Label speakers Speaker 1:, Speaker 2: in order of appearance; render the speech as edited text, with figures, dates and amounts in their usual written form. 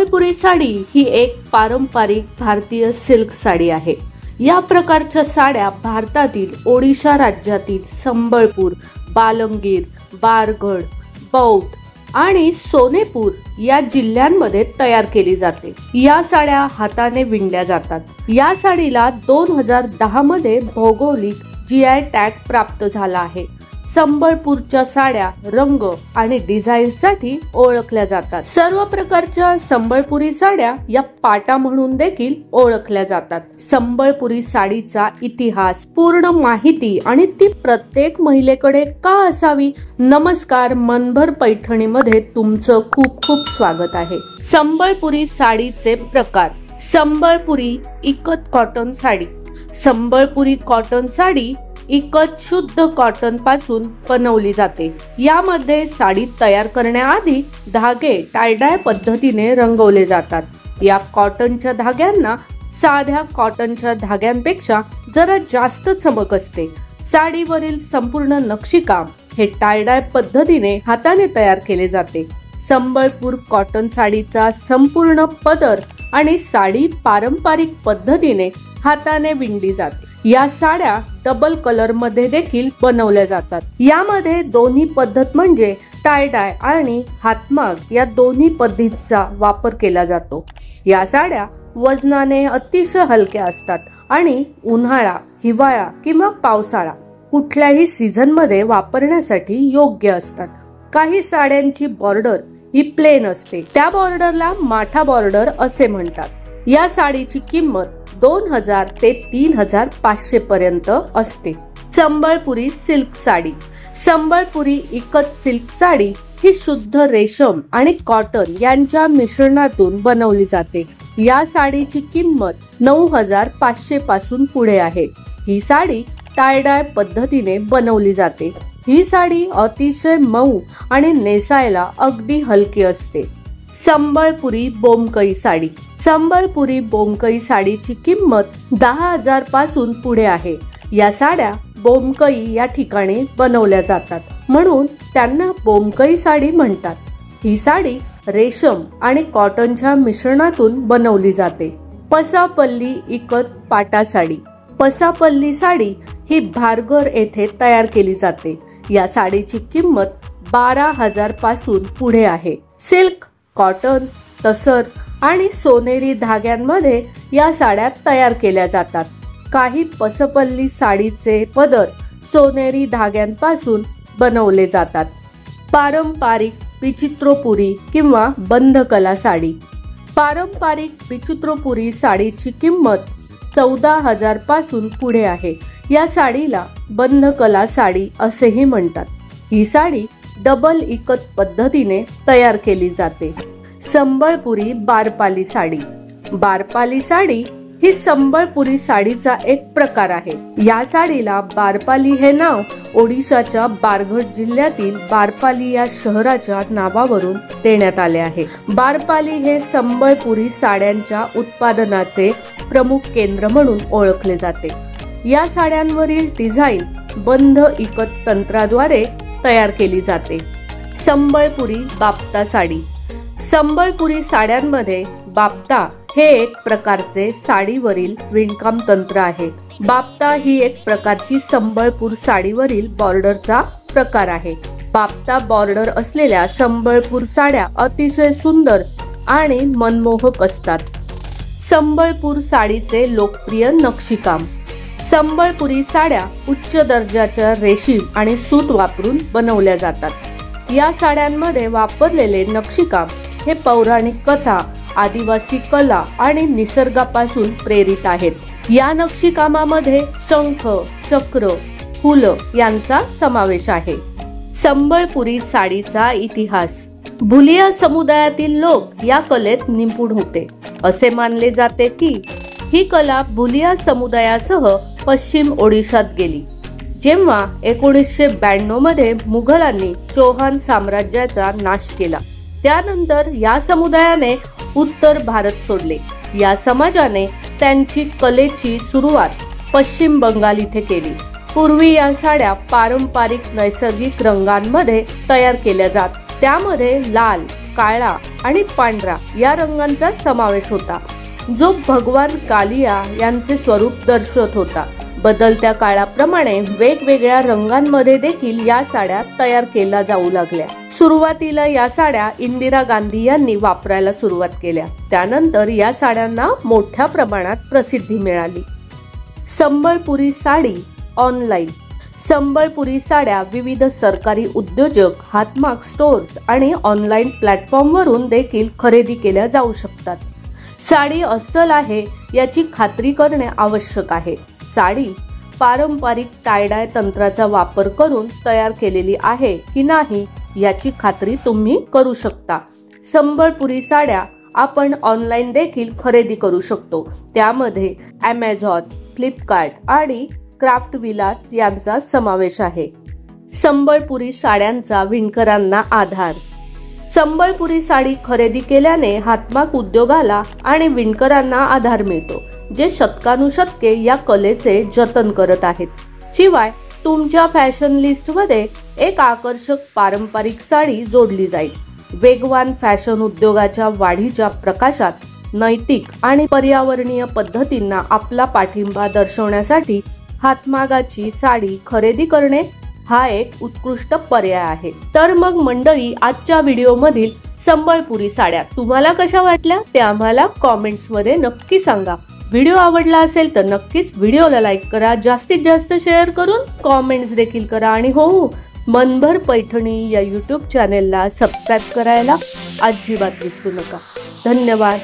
Speaker 1: संबळपुरी साडी ही एक पारंपरिक भारतीय सिल्क साडी आहे। या प्रकारच्या साड्या भारतातील ओडिशा राज्यातील संबळपूर, बालंगीर, बारगढ़, बौद्ध आणि सोनेपूर या जिल्ह्यांमध्ये तयार केली जाते। या साड्या हाताने विणल्या जातात। या साडीला 2010 मध्ये भौगोलिक GI टॅग प्राप्त झाला आहे। संबळपूरच्या साड्या रंग आणि डिझाईनसाठी ओळखल्या जातात। सर्व प्रकारच्या संबळपुरी साड्या या पाटा म्हणून देखील ओळखल्या जातात। संबळपुरी साडीचा इतिहास, पूर्ण माहिती आणि ती प्रत्येक महिलेकडे का असावी। नमस्कार, मनभर पैठणीमध्ये तुमचं खूप खूप स्वागत आहे। संबळपुरी साडीचे प्रकार। संबळपुरी इकत कॉटन साडी। संबळपुरी कॉटन साडी इकत शुद्ध कॉटन पासून बनवली जाते। यामध्ये साडी तयार करण्याआधी धागे टाय-डाय पद्धतीने रंगवले जातात। या कॉटनच्या धाग्यांना साध्या कॉटनच्या धाग्यांपेक्षा जरा जास्त चमक असते। साडीवरील संपूर्ण नक्षीकाम हे टाय-डाय पद्धतीने हाताने तयार केले जाते। संबळपूर कॉटन साडीचा संपूर्ण पदर आणि साडी पारंपरिक पद्धतीने हाताने विणली जाते। या साड्या डबल कलर मध्ये देखील बनवल्या जातात। यामध्ये दोन्ही पद्धत म्हणजे टाय-डाय आणि हातमाग या दोन्ही पद्धतीचा वापर केला जातो। या साड्या वजनाने अतिशय हलक्या असतात आणि उन्हाळा, हिवाळा किंवा पावसाळा कुठल्याही सीझन मध्ये वापरण्यासाठी योग्य असतात। काही साड्यांची बॉर्डर ही प्लेन असते, त्या बॉर्डरला माठा बॉर्डर असे म्हणतात। या साडीची किंमत 2000 ते 3500 पर्यंत असते। संबळपुरी सिल्क साडी। संबळपुरी इकत सिल्क साडी ही शुद्ध रेशम आणि कॉटन यांच्या मिश्रणातून बनवली जाते। या साडीची किंमत 9500 पासून पुढे आहे। ही साडी टाय-डाय पद्धतीने बनवली जाते। ही साडी अतिशय मऊ आणि नेसायला अगदी हलकी असते। संबळपुरी बोमकई साडी। संबळपुरी बोमकई साडीची किंमत 10,000 पासून पुढे आहे। या साड्या बोमकई या ठिकाणी बनवल्या जातात, म्हणून त्यांना बोमकई साडी म्हणतात। ही साडी रेशम आणि कॉटनच्या मिश्रणातून बनवली जाते। पसापल्ली इकत पाटा साडी। पसापल्ली साडी ही भारगढ़ येथे तयार केली जाते। या साडीची किंमत 12,000 पासून पुढे आहे। सिल्क, कॉटन, तसर आणि सोनेरी धाग्यांमध्ये या साड्या तयार केल्या जातात। काही पसपल्ली साडीचे पदर सोनेरी धाग्यांपासून बनवले जातात। पारंपरिक विचित्रोपुरी किंवा बंधकला साडी। पारंपरिक विचित्रोपुरी साडीची किंमत 14,000 पासून पुढे आहे। या साडीला बंधकला साडी असेही म्हणतात। ही साडी डबल इकत पद्धतीने तयार केली जाते। संबळपुरी बारपाली साडी। बारपाली साडी ही संबळपुरी साडीचा एक प्रकार आहे। या साडीला बारपाली हे नाव ओडिशाच्या बारगढ़ जिल्ह्यातील बारपाली या शहराच्या नावावरून देण्यात आले आहे। बारपाली हे संबळपुरी साड्यांच्या उत्पादनाचे प्रमुख केंद्र म्हणून ओळखले जाते। या साड्यांवरील डिझाईन बंध इकत तंत्राद्वारे तयार केली जाते। संबळपुरी बाप्ता साडी। संबळपुरी साड्यांमध्ये बाप्ता हे एक प्रकारचे साडीवरील विणकाम तंत्र आहे। बाप्ता ही एक प्रकारची संबळपूर साडीवरील बॉर्डरचा प्रकार आहे। बाप्ता बॉर्डर असलेल्या संबळपूर साड्या अतिशय सुंदर आणि मनमोहक असतात। संबळपूर साडीचे लोकप्रिय नक्षीकाम। संबळपुरी साड्या उच्च दर्जाच्या रेशीम आणि सूत वापरून बनवल्या जातात। या साड्यांमध्ये वापरलेले नक्षीकाम हे पौराणिक कथा, आदिवासी कला आणि निसर्गापासून प्रेरित आहेत। या नक्षीकामामध्ये शंख, चक्र, फुलं यांचा समावेश आहे। संबळपुरी साडीचा इतिहास। भुलिया समुदायातील लोक या कलेत निपुण होते। असे मानले जाते की ही कला भुलिया समुदायासह पश्चिम ओडिशात गेली। जेव्हा 1992 मध्ये मुघलांनी चौहान साम्राज्याचा नाश केला, त्यानंतर या समुदायाने उत्तर भारत सोडले। या समाजाने त्यांची कलेची सुरुवात पश्चिम बंगाल इथे केली। पूर्वी या साड्या पारंपरिक नैसर्गिक रंगांमध्ये तयार केल्या जात। त्यामध्ये लाल, काळा आणि पांढरा या रंगांचा समावेश होता, जो भगवान कालिया यांचे स्वरूप दर्शवत होता। बदलत्या काळाप्रमाणे वेगवेगळ्या रंगांमध्ये देखील या साड्या तयार केल्या जाऊ लागल्या। सुरुवातीला या साड्या इंदिरा गांधी यांनी वापरायला सुरुवात केल्या, त्यानंतर या साड्यांना मोठ्या प्रमाणात प्रसिद्धी मिळाली। संबळपुरी साडी ऑनलाईन। संबळपुरी साड्या विविध सरकारी उद्योजक, हातमाग स्टोअर्स आणि ऑनलाईन प्लॅटफॉर्मवरून देखील खरेदी केल्या जाऊ शकतात। साडी अस्सल आहे याची खात्री करणे आवश्यक आहे। साडी पारंपरिक टायडाय तंत्राचा वापर करून तयार केलेली आहे की नाही याची खात्री तुम्ही करू शकता। संबळपुरी साड्या आपण ऑनलाईन देखील खरेदी करू शकतो, त्यामध्ये Amazon, फ्लिपकार्ट आणि क्राफ्ट विलास यांचा समावेश आहे। संबळपुरी साड्यांचा विणकरांना आधार। संबळपुरी साडी खरेदी केल्याने हातमाग उद्योगाला आणि विणकरांना आधार मिळतो, जे शतकानुशतके या कलेचे जतन करत आहेत। शिवाय तुमच्या फॅशन लिस्टमध्ये एक आकर्षक पारंपरिक साडी जोडली जाईल। वेगवान फॅशन उद्योगाच्या वाढीच्या प्रकाशात नैतिक आणि पर्यावरणीय पद्धतींना आपला पाठिंबा दर्शवण्यासाठी हातमागाची साडी खरेदी करणे हा एक उत्कृष्ट पर्याय आहे। तर मग मंडळी, आजच्या व्हिडिओमधील संबळपुरी साड्या तुम्हाला कशा वाटल्या ते आम्हाला कॉमेंट्समध्ये नक्की सांगा। व्हिडिओ आवडला असेल तर नक्कीच व्हिडिओला लाईक करा, जास्तीत जास्त शेअर करून कॉमेंट्स देखील करा आणि हो, मनभर पैठणी या YouTube चॅनेलला सबस्क्राईब करायला अजिबात विसरू नका। धन्यवाद।